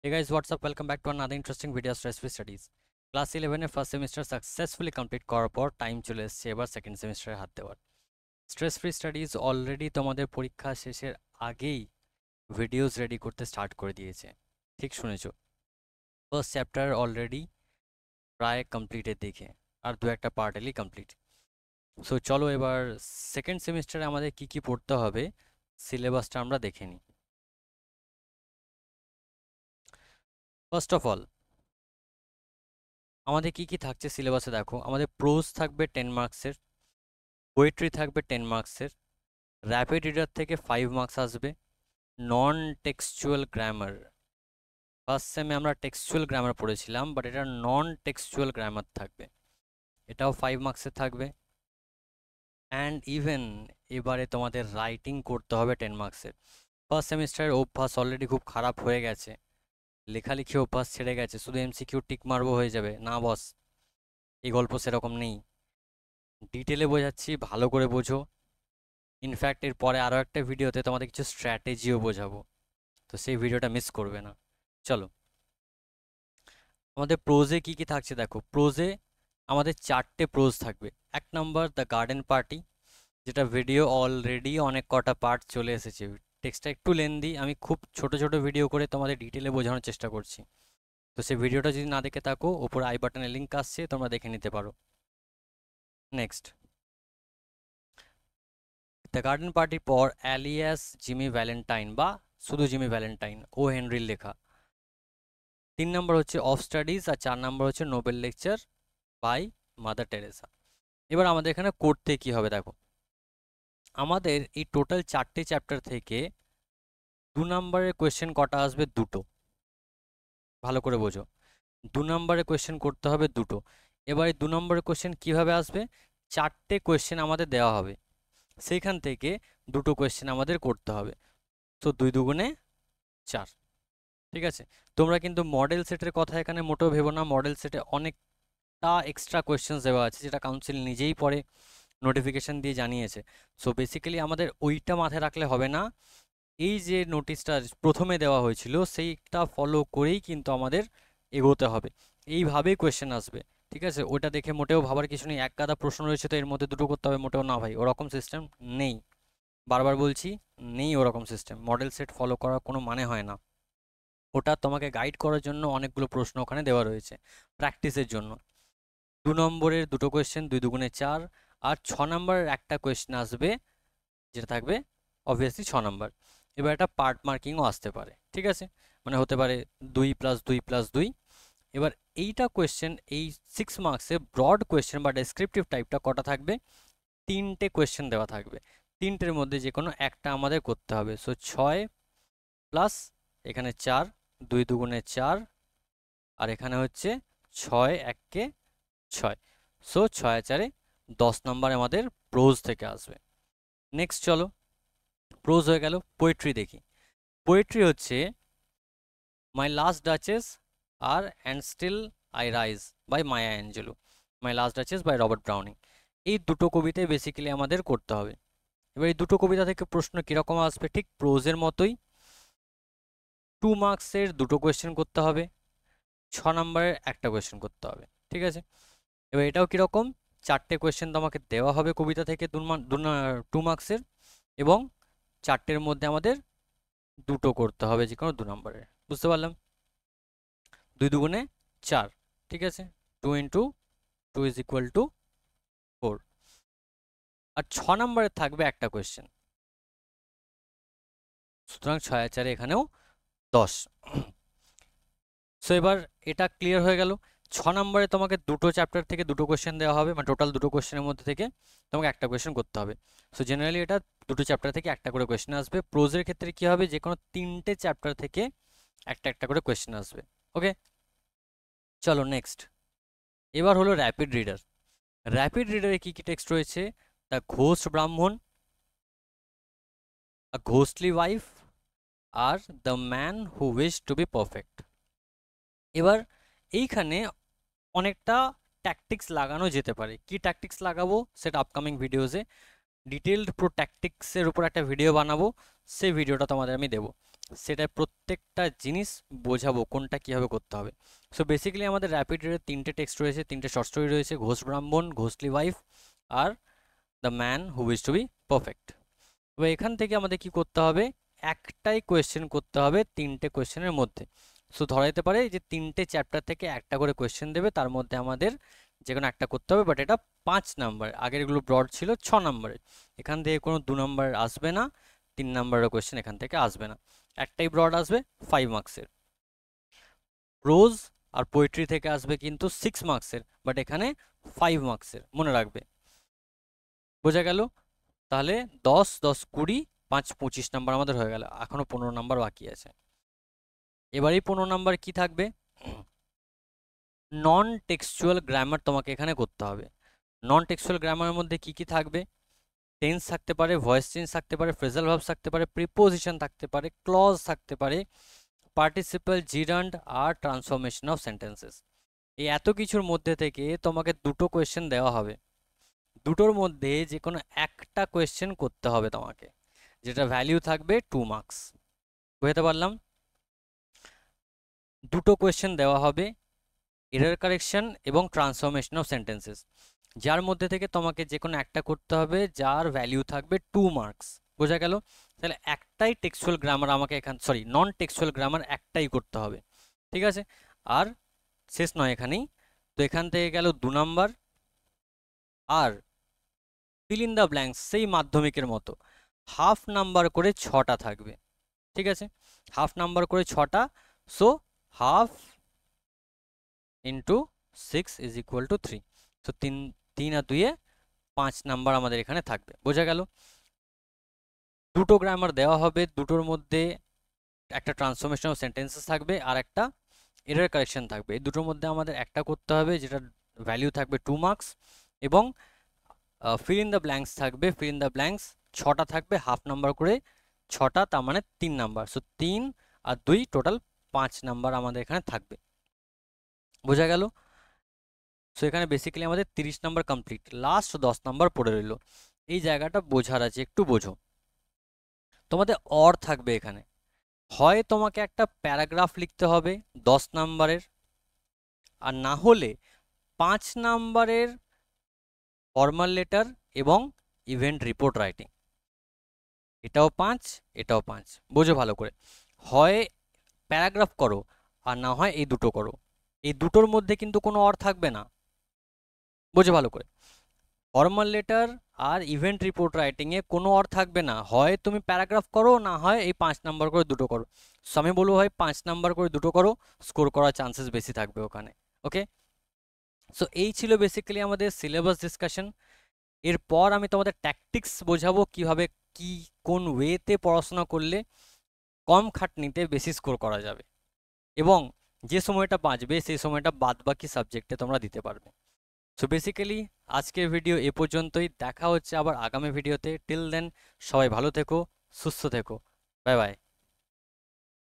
Hey guys, what's up? Welcome back to another interesting video stress free studies. Class 11 এর first semester successfully complete করার পর time চলে এসেছে এবার second সেমিস্টারে হাত দেওয়ার। স্ট্রেস ফ্রি স্টাডিজ অলরেডি তোমাদের পরীক্ষা শেষের আগেই ভিডিওস রেডি করতে স্টার্ট করে দিয়েছে। ঠিক শুনেছো, ফার্স্ট চ্যাপ্টার অলরেডি প্রায় কমপ্লিটের দিকে, আর দু একটা পার্ট এলি কমপ্লিট। সো চলো এবার সেকেন্ড সেমিস্টারে আমাদের কি কি পড়তে হবে সিলেবাসটা আমরা দেখে নিই। ফার্স্ট অফ অল আমাদের কি কি থাকছে সিলেবাসে দেখো, আমাদের প্রোজ থাকবে 10 মার্কসের, পোয়েট্রি থাকবে 10 মার্কসের, র্যাপিড রিডার থেকে 5 মার্কস আসবে, নন টেক্সচুয়াল গ্রামার। ফার্স্ট সেমে আমরা টেক্সচুয়াল গ্রামার পড়েছিলাম, বাট এটা নন টেক্সচুয়াল গ্রামার থাকবে, এটাও 5 মার্কসের থাকবে। অ্যান্ড ইভেন এবারে তোমাদের রাইটিং করতে হবে 10 মার্কসের। ফার্স্ট সেমিস্টারের অভ্যাস অলরেডি খুব খারাপ হয়ে গেছে, লেখালেখি অভ্যাস ছেড়ে গেছে, শুধু এমসিকিউ টিক মারবো হয়ে যাবে না বস, এই গল্প সেরকম নেই। ডিটেলে বোঝাচ্ছি, ভালো করে বোঝো। ইনফ্যাক্ট এর পরে আরও একটা ভিডিওতে তোমাদের কিছু স্ট্র্যাটেজিও বোঝাবো, তো সেই ভিডিওটা মিস করবে না। চলো আমাদের প্রোজে কি কি থাকছে দেখো, প্রোজে আমাদের 4টে প্রোজ থাকবে। 1 নম্বর দ্য গার্ডেন পার্টি, যেটা ভিডিও অলরেডি অনেক কটা পার্ট চলে এসেছে। টেক্সটটা একটু লেন্দি, আমি খুব ছোট ছোট ভিডিও করে তোমাদের ডিটেলে বোঝানোর চেষ্টা করছি, তো সেই ভিডিওটা যদি না দেখে থাকো ওপরে আই বাটনে লিঙ্ক আসছে, তোমরা দেখে নিতে পারো। নেক্সট দ্য গার্ডেন পার্টির পর অ্যালিয়াস জিমি ভ্যালেন্টাইন বা শুধু জিমি ভ্যালেন্টাইন, ও হেনরির লেখা। 3 নম্বর হচ্ছে অফ স্টাডিজ, আর 4 নম্বর হচ্ছে Nobel lecture by mother Teresa. এবার আমাদের এখানে করতে কি হবে দেখো, আমাদের এই টোটাল 4টে চ্যাপ্টার থেকে 2 নম্বরের কোয়েশ্চেন কটা আসবে, দুটো। ভালো করে বোঝো, 2 নম্বরের কোয়েশ্চেন করতে হবে দুটো। এবার এই 2 নম্বরের কোয়েশ্চেন কীভাবে আসবে, 4টে কোয়েশ্চেন আমাদের দেওয়া হবে, সেইখান থেকে দুটো কোয়েশ্চেন আমাদের করতে হবে। তো 2 দুগুণে 4। ঠিক আছে, তোমরা কিন্তু মডেল সেটের কথা এখানে মোটেও ভেবো না, মডেল সেটে অনেকটা এক্সট্রা কোয়েশ্চেন্স দেওয়া আছে, যেটা কাউন্সিল নিজেই পরে নোটিফিকেশান দিয়ে জানিয়েছে। সো বেসিক্যালি আমাদের ওইটা মাথায় রাখলে হবে না, এই যে নোটিশটা প্রথমে দেওয়া হয়েছিল সেইটা ফলো করেই কিন্তু আমাদের এগোতে হবে, এইভাবেই কোয়েশ্চেন আসবে। ঠিক আছে, ওটা দেখে মোটেও ভাবার কিছু নেই, এক গাদা প্রশ্ন রয়েছে তো এর মধ্যে দুটো করতে হবে, মোটেও না ভাই, ওরকম সিস্টেম নেই। বারবার বলছি, নেই ওরকম সিস্টেম, মডেল সেট ফলো করার কোনো মানে হয় না। ওটা তোমাকে গাইড করার জন্য অনেকগুলো প্রশ্ন ওখানে দেওয়া রয়েছে প্র্যাকটিসের জন্য। 2 নম্বরের দুটো কোয়েশ্চেন, 2 দুগুণে 4, আর 6 নম্বরের একটা কোয়েশ্চেন আসবে, যেটা থাকবে অবভিয়াসলি 6 নম্বর। এবার একটা পার্ট মার্কিংও আসতে পারে, ঠিক আছে, মানে হতে পারে 2 + 2 + 2। এবার এইটা কোয়েশ্চেন, এই 6 মার্কসে ব্রড কোয়েশ্চেন বা ডেসক্রিপটিভ টাইপটা কটা থাকবে, 3টে কোয়েশ্চেন দেওয়া থাকবে, 3টের মধ্যে যে কোনো একটা আমাদের করতে হবে। সো 6 প্লাস এখানে 4, 2 দুগুণে 4, আর এখানে হচ্ছে 6 1 6। সো 6 4 10 নম্বর আমাদের প্রোজ থেকে আসবে। নেক্সট চলো, প্রোজ হয়ে গেল, পোয়েট্রি দেখি। পোয়েট্রি হচ্ছে মাই লাস্ট ডাচেস আর and still I rise by Maya Angelou, my last duchess by Robert Browning. এই দুটো কবিতায় বেসিক্যালি আমাদের করতে হবে। এবার এই দুটো কবিতা থেকে প্রশ্ন কীরকম আসবে, ঠিক প্রোজের মতোই, 2 মার্কসের দুটো কোয়েশ্চেন করতে হবে, 6 নম্বরের একটা কোয়েশ্চেন করতে হবে। ঠিক আছে, এবার এটাও কীরকম, 4টে কোয়েশ্চেন তোমাকে দেওয়া হবে কবিতা থেকে 2 মার্কসের, এবং 4টের মধ্যে আমাদের দুটো করতে হবে, যে কোনো 2 নম্বরের। বুঝতে পারলাম, 2 দুগুণে 4, ঠিক আছে, 2 × 2 = 4। আর 6 নম্বরের থাকবে একটা কোয়েশ্চেন, সুতরাং 6 4 এখানেও 10। সো এবার এটা ক্লিয়ার হয়ে গেল। 6 নম্বরে তোমাকে দুটো চ্যাপ্টার থেকে দুটো কোয়েশ্চেন দেওয়া হবে, মানে টোটাল দুটো কোয়েশ্চেনের মধ্যে থেকে তোমাকে একটা কোয়েশ্চেন করতে হবে। সো জেনারেলি এটা দুটো চ্যাপ্টার থেকে একটা করে কোয়েশ্চেন আসবে। প্রোজের ক্ষেত্রে কি হবে, যে কোনো 3টে চ্যাপ্টার থেকে একটা একটা করে কোয়েশ্চেন আসবে। ওকে, চলো নেক্সট। এবার হলো র্যাপিড রিডার। র্যাপিড রিডারে কি কি টেক্সট রয়েছে, the ghost Brahmin, a ghostly wife, আর the man who wish to be perfect. এবার এইখানে অনেকটা ট্যাকটিক্স লাগানো যেতে পারে, কি ট্যাকটিক্স লাগাবো সেটা আপকামিং ভিডিওসে ডিটেলড পুরো ট্যাকটিক্সের উপর একটা ভিডিও বানাবো, সেই ভিডিওটা তোমাদের আমি দেবো। সেটা প্রত্যেকটা জিনিস বোঝাবো কোনটা কীভাবে করতে হবে। সো বেসিক্যালি আমাদের র্যাপিড রিডের 3টে টেক্সট রয়েছে, 3টে শর্ট স্টোরি রয়েছে, ঘোষ ব্রাহ্মণ, ঘোষলি ওয়াইফ আর the man who wish to be perfect. এবার এখান থেকে আমাদের কি করতে হবে, একটাই কোয়েশ্চেন করতে হবে 3টে কোয়েশ্চেনের মধ্যে। সো ধরা যেতে পারে যে 3টে চ্যাপ্টার থেকে একটা করে কোয়েশ্চেন দেবে, তার মধ্যে আমাদের যে কোনো একটা করতে হবে, বাট এটা 5 নাম্বার, আগেরগুলো ব্রড ছিল 6 নাম্বারের। এখান থেকে কোনো 2 নাম্বার আসবে না, 3 নাম্বারের কোয়েশ্চেন এখান থেকে আসবে না, একটাই ব্রড আসবে 5 মার্কসের। প্রোজ আর পোয়েট্রি থেকে আসবে কিন্তু 6 মার্কসের, বাট এখানে 5 মার্কসের, মনে রাখবে। বোঝা গেল? তাহলে 10 10 20 5 25 নাম্বার আমাদের হয়ে গেল, এখনো 15 নাম্বার বাকি আছে। এবার এই 15 নাম্বার কি থাকবে, নন টেক্সচুয়াল গ্রামার তোমাকে এখানে করতে হবে। নন টেক্সচুয়াল গ্রামারের মধ্যে কি কি থাকবে, টেন্স থাকতে পারে, ভয়েস চেঞ্জ থাকতে পারে, ফ্রেজাল ভার্ব থাকতে পারে, প্রিপোজিশন থাকতে পারে, ক্লজ থাকতে পারে, পার্টিসিপল, জিরান্ড আর ট্রান্সফরমেশন অফ সেন্টেন্সেস। এই এত কিছুর মধ্যে থেকে তোমাকে দুটো কোয়েশ্চেন দেওয়া হবে, দুটোর মধ্যে যে কোনো একটা কোয়েশ্চেন করতে হবে তোমাকে, যেটা ভ্যালিউ থাকবে 2 মার্কস। বুঝতে পারলাম? দুটো কোয়েশ্চেন দেওয়া হবে, এরর কারেকশন এবং ট্রান্সফরমেশন অফ সেন্টেন্সেস, যার মধ্যে থেকে তোমাকে যে কোনো একটা করতে হবে, যার ভ্যালিউ থাকবে 2 মার্কস। বোঝা গেল? তাহলে একটাই টেক্সচুয়াল গ্রামার আমাকে নন টেক্সচুয়াল গ্রামার একটাই করতে হবে, ঠিক আছে? আর শেষ নয় এখানেই, তো এখান থেকে গেল 2 নাম্বার। আর ফিল ইন দ্য ব্ল্যাঙ্কস সেই মাধ্যমিকের মতো হাফ নাম্বার করে 6টা থাকবে, ঠিক আছে? হাফ নাম্বার করে 6টা, so half into 6 is equal to 3। So 3 আর 2 5 নাম্বার আমাদের এখানে থাকবে। বোঝা গেল? দুটো গ্রামার দেওয়া হবে, দুটোর মধ্যে একটা ট্রান্সফরমেশন অফ সেন্টেন্সেস থাকবে আর একটা এরর কারেকশন থাকবে। এই দুটোর মধ্যে আমাদের একটা করতে হবে, যেটা ভ্যালিউ থাকবে 2 মার্কস, এবং ফিল ইন দ্য ব্ল্যাঙ্কস থাকবে। ফিল ইন দ্য ব্ল্যাঙ্কস 6টা থাকবে, হাফ নাম্বার করে 6টা, তার মানে 3 নাম্বার। সো 3 আর 2 টোটাল 5 নাম্বার আমাদের এখানে থাকবে। বোঝা গেল? সো এখানে বেসিক্যালি আমাদের 30 নাম্বার কমপ্লিট, লাস্ট 10 নাম্বার পড়ে রইল। এই জায়গাটা বোঝার আছে, একটু বোঝো। তোমাদের অর থাকবে এখানে, হয় তোমাকে একটা প্যারাগ্রাফ লিখতে হবে 10 নাম্বারের, আর না হলে 5 নাম্বারের ফর্মাল লেটার এবং ইভেন্ট রিপোর্ট রাইটিং। এটাও 5, এটাও 5। বোঝো ভালো করে, হয় প্যারাগ্রাফ করো আর না হয় এই দুটো করো। এই দুটোর মধ্যে কিন্তু কোনো অর থাকবে না। বোঝো ভালো করে, ফর্মাল লেটার আর ইভেন্ট রিপোর্ট রাইটিংয়ে কোনো অর থাকবে না, হয় তুমি প্যারাগ্রাফ করো না হয় এই 5 নাম্বার করে দুটো করো। সো আমি বলবো হয় 5 নাম্বার করে দুটো করো, স্কোর করার চান্সেস বেশি থাকবে ওখানে। ওকে, সো এই ছিল বেসিক্যালি আমাদের সিলেবাস ডিসকাশন। এরপর আমি তোমাদের ট্যাকটিক্স বোঝাবো, কিভাবে কোন ওয়েতে পড়াশোনা করলে কম খাটনিতে বেশি স্কোর করা যাবে, এবং যে সময়টা বাঁচবে সেই সময়টা বাদবাকি সাবজেক্টে তোমরা দিতে পারবে। সো বেসিক্যালি আজকের ভিডিও এ পর্যন্তই, দেখা হচ্ছে আবার আগামী ভিডিওতে। টিল দেন সবাই ভালো থেকো, সুস্থ থেকো, বাই বাই।